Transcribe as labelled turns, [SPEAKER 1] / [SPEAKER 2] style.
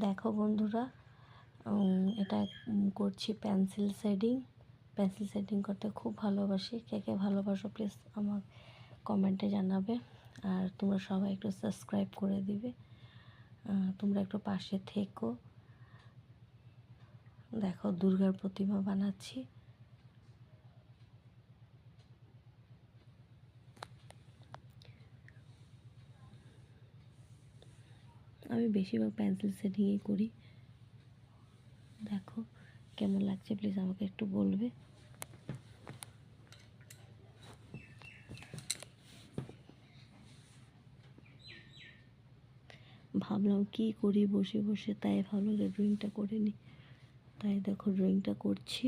[SPEAKER 1] দেখো বন্ধুরা, এটা করছি পেন্সিল শেডিং। পেন্সিল শেডিং করতে খুব ভালোবাসি। কে কে ভালোবাসো প্লিজ আমার কমেন্টে জানাবে। আর তোমরা সবাই একটু সাবস্ক্রাইব করে দিবে, তোমরা একটু পাশে থেকো। দেখো দুর্গার প্রতিমা বানাচ্ছি। আমি বেশিরভাগ পেন্সিল শেডিংই করি। দেখো কেমন লাগছে প্লিজ আমাকে একটু বলবে। ভাবলাম কি করি বসে বসে, তাই ভাবলাম যে ড্রয়িংটা করে নিই। তাই দেখো ড্রয়িংটা করছি।